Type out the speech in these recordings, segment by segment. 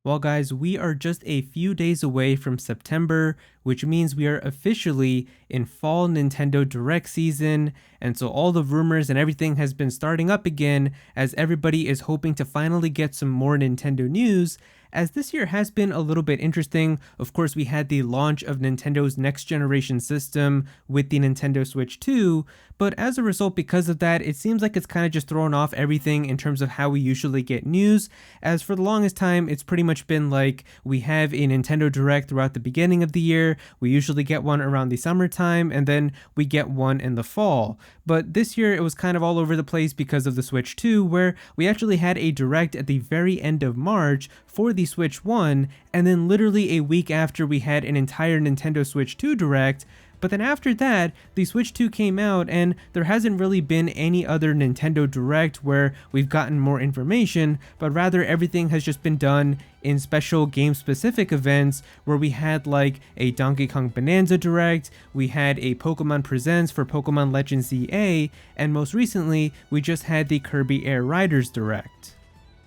Well, guys, we are just a few days away from September, which means we are officially in fall Nintendo Direct season. And so all the rumors and everything has been starting up again as everybody is hoping to finally get some more Nintendo news. As this year has been a little bit interesting. Of course, we had the launch of Nintendo's next generation system with the Nintendo Switch 2, but as a result, because of that, it seems like it's kind of just thrown off everything in terms of how we usually get news. As for the longest time, it's pretty much been like we have a Nintendo Direct throughout the beginning of the year, we usually get one around the summertime, and then we get one in the fall. But this year, it was kind of all over the place because of the Switch 2, where we actually had a Direct at the very end of March for the Switch 1, and then literally a week after we had an entire Nintendo Switch 2 Direct. But then after that, the Switch 2 came out, and there hasn't really been any other Nintendo Direct where we've gotten more information, but rather everything has just been done in special game-specific events where we had like a Donkey Kong Bananza Direct, we had a Pokemon Presents for Pokemon Legends ZA, and most recently, we just had the Kirby Air Riders Direct.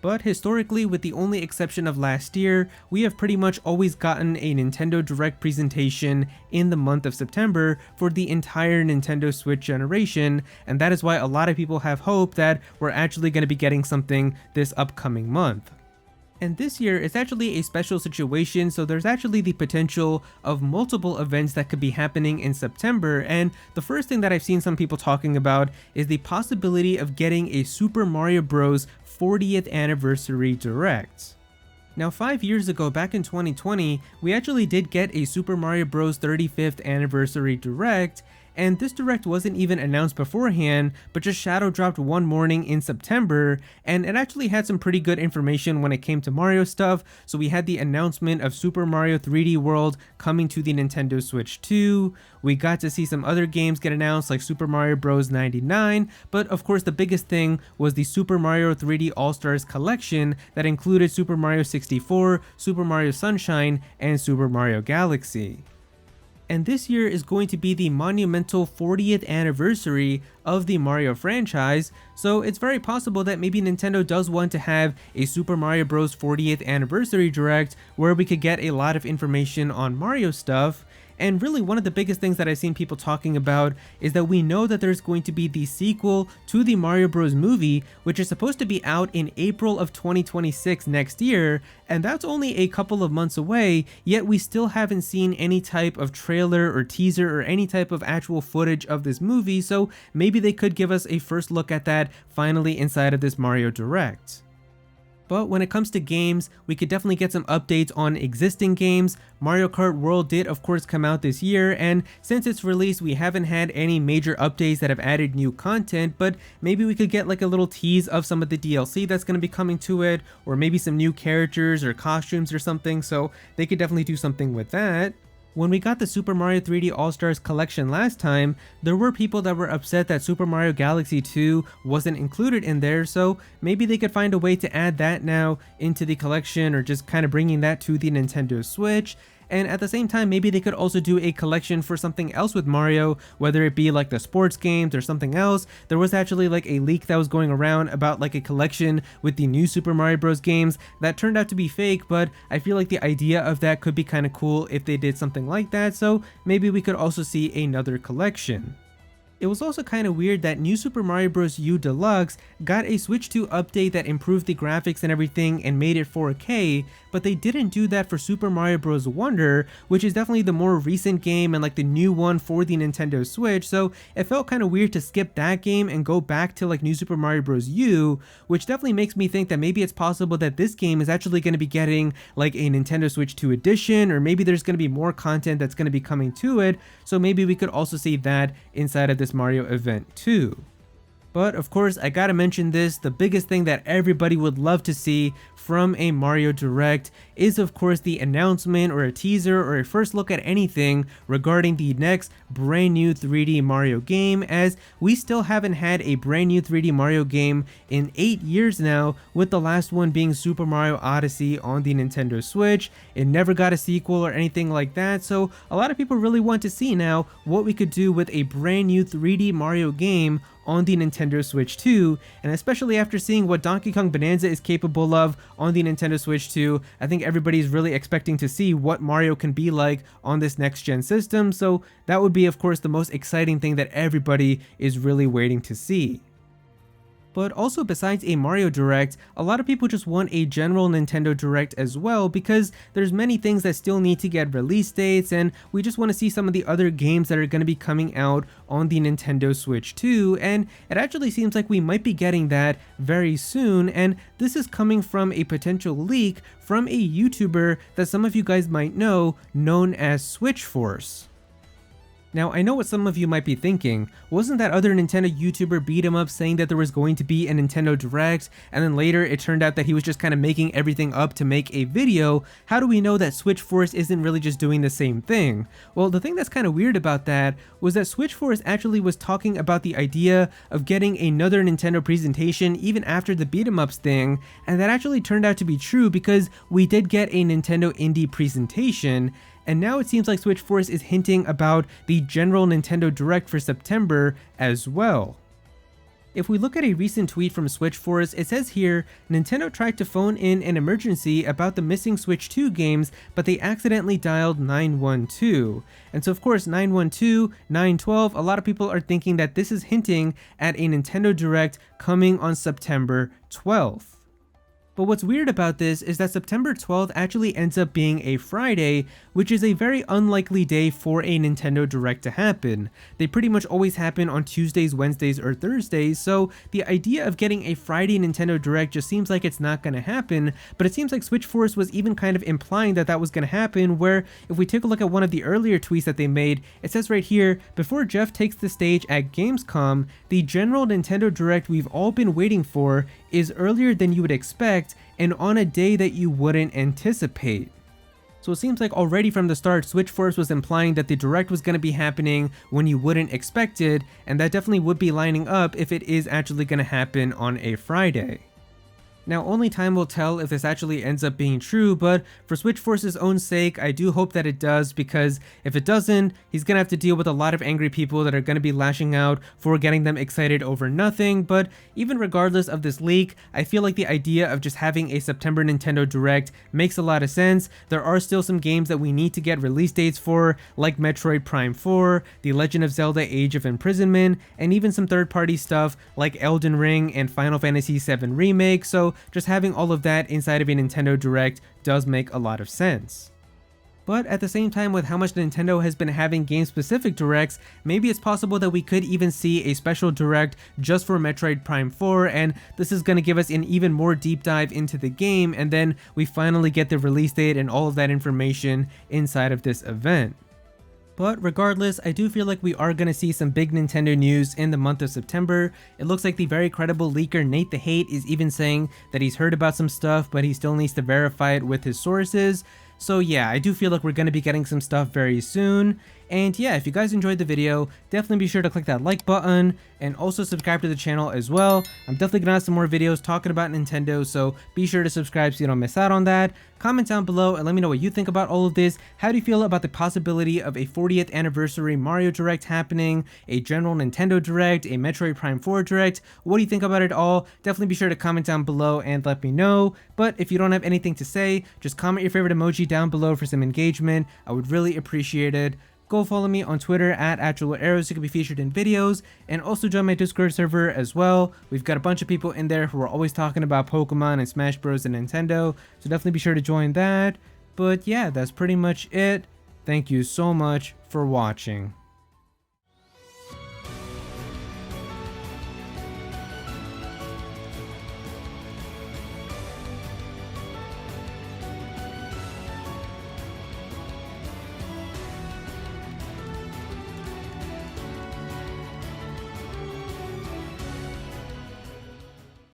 But historically, with the only exception of last year, we have pretty much always gotten a Nintendo Direct presentation in the month of September for the entire Nintendo Switch generation, and that is why a lot of people have hope that we're actually going to be getting something this upcoming month. And this year, it's actually a special situation, so there's actually the potential of multiple events that could be happening in September, and the first thing that I've seen some people talking about is the possibility of getting a Super Mario Bros. 40th Anniversary Direct. Now 5 years ago, back in 2020, we actually did get a Super Mario Bros. 35th Anniversary Direct, and this Direct wasn't even announced beforehand, but just shadow dropped one morning in September, and it actually had some pretty good information when it came to Mario stuff. So we had the announcement of Super Mario 3D World coming to the Nintendo Switch 2, we got to see some other games get announced like Super Mario Bros. 99, but of course the biggest thing was the Super Mario 3D All-Stars collection that included Super Mario 64, Super Mario Sunshine, and Super Mario Galaxy. And this year is going to be the monumental 40th anniversary of the Mario franchise, so it's very possible that maybe Nintendo does want to have a Super Mario Bros. 40th Anniversary Direct where we could get a lot of information on Mario stuff. And really one of the biggest things that I've seen people talking about is that we know that there's going to be the sequel to the Mario Bros. Movie, which is supposed to be out in April of 2026 next year, and that's only a couple of months away, yet we still haven't seen any type of trailer or teaser or any type of actual footage of this movie, so maybe they could give us a first look at that finally inside of this Mario Direct. But when it comes to games, we could definitely get some updates on existing games. Mario Kart World did of course come out this year, and since its release we haven't had any major updates that have added new content, but maybe we could get like a little tease of some of the DLC that's going to be coming to it, or maybe some new characters or costumes or something, so they could definitely do something with that. When we got the Super Mario 3D All-Stars collection last time, there were people that were upset that Super Mario Galaxy 2 wasn't included in there, so maybe they could find a way to add that now into the collection, or just kind of bringing that to the Nintendo Switch. And at the same time, maybe they could also do a collection for something else with Mario, whether it be like the sports games or something else. There was actually like a leak that was going around about like a collection with the new Super Mario Bros. Games that turned out to be fake, but I feel like the idea of that could be kind of cool if they did something like that, so maybe we could also see another collection. It was also kind of weird that New Super Mario Bros. U Deluxe got a Switch 2 update that improved the graphics and everything and made it 4K, but they didn't do that for Super Mario Bros. Wonder, which is definitely the more recent game and like the new one for the Nintendo Switch, so it felt kind of weird to skip that game and go back to like New Super Mario Bros. U, which definitely makes me think that maybe it's possible that this game is actually going to be getting like a Nintendo Switch 2 edition, or maybe there's going to be more content that's going to be coming to it, so maybe we could also see that inside of this Mario event too. But of course, I gotta mention this, the biggest thing that everybody would love to see from a Mario Direct is of course the announcement or a teaser or a first look at anything regarding the next brand new 3D Mario game, as we still haven't had a brand new 3D Mario game in 8 years now, with the last one being Super Mario Odyssey on the Nintendo Switch. It never got a sequel or anything like that, so a lot of people really want to see now what we could do with a brand new 3D Mario game on the Nintendo Switch 2, and especially after seeing what Donkey Kong Bonanza is capable of on the Nintendo Switch 2, I think everybody's really expecting to see what Mario can be like on this next-gen system, so that would be of course the most exciting thing that everybody is really waiting to see. But also besides a Mario Direct, a lot of people just want a general Nintendo Direct as well, because there's many things that still need to get release dates, and we just want to see some of the other games that are going to be coming out on the Nintendo Switch 2, and it actually seems like we might be getting that very soon, and this is coming from a potential leak from a YouTuber that some of you guys might know, known as Switch Force. Now, I know what some of you might be thinking, wasn't that other Nintendo YouTuber beat him up saying that there was going to be a Nintendo Direct, and then later it turned out that he was just kind of making everything up to make a video? How do we know that Switch Force isn't really just doing the same thing? Well, the thing that's kind of weird about that was that Switch Force actually was talking about the idea of getting another Nintendo presentation even after the beat 'em ups thing, and that actually turned out to be true because we did get a Nintendo Indie presentation. And now it seems like Switch Force is hinting about the general Nintendo Direct for September as well. If we look at a recent tweet from Switch Force, it says here, Nintendo tried to phone in an emergency about the missing Switch 2 games, but they accidentally dialed 912. And so of course 912, 912, a lot of people are thinking that this is hinting at a Nintendo Direct coming on September 12th. But what's weird about this is that September 12th actually ends up being a Friday, which is a very unlikely day for a Nintendo Direct to happen. They pretty much always happen on Tuesdays, Wednesdays, or Thursdays, so the idea of getting a Friday Nintendo Direct just seems like it's not going to happen, but it seems like Switch Force was even kind of implying that that was going to happen, where if we take a look at one of the earlier tweets that they made, it says right here, before Jeff takes the stage at Gamescom, the general Nintendo Direct we've all been waiting for is earlier than you would expect and on a day that you wouldn't anticipate. So it seems like already from the start, Switch Force was implying that the Direct was going to be happening when you wouldn't expect it, and that definitely would be lining up if it is actually going to happen on a Friday. Now, only time will tell if this actually ends up being true, but for Switch Force's own sake, I do hope that it does, because if it doesn't, he's gonna have to deal with a lot of angry people that are gonna be lashing out for getting them excited over nothing. But even regardless of this leak, I feel like the idea of just having a September Nintendo Direct makes a lot of sense. There are still some games that we need to get release dates for, like Metroid Prime 4, The Legend of Zelda Age of Imprisonment, and even some third-party stuff like Elden Ring and Final Fantasy VII Remake, so just having all of that inside of a Nintendo Direct does make a lot of sense. But at the same time, with how much Nintendo has been having game-specific directs, maybe it's possible that we could even see a special direct just for Metroid Prime 4, and this is going to give us an even more deep dive into the game, and then we finally get the release date and all of that information inside of this event. But regardless, I do feel like we are going to see some big Nintendo news in the month of September. It looks like the very credible leaker Nate the Hate is even saying that he's heard about some stuff, but he still needs to verify it with his sources. So yeah, I do feel like we're going to be getting some stuff very soon. And yeah, if you guys enjoyed the video, definitely be sure to click that like button and also subscribe to the channel as well. I'm definitely going to have some more videos talking about Nintendo, so be sure to subscribe so you don't miss out on that. Comment down below and let me know what you think about all of this. How do you feel about the possibility of a 40th anniversary Mario Direct happening, a general Nintendo Direct, a Metroid Prime 4 Direct? What do you think about it all? Definitely be sure to comment down below and let me know. But if you don't have anything to say, just comment your favorite emoji down below for some engagement. I would really appreciate it. Go follow me on Twitter at Aero so you can be featured in videos, and also join my Discord server as well. We've got a bunch of people in there who are always talking about Pokemon and Smash Bros and Nintendo, so definitely be sure to join that. But yeah, that's pretty much it. Thank you so much for watching.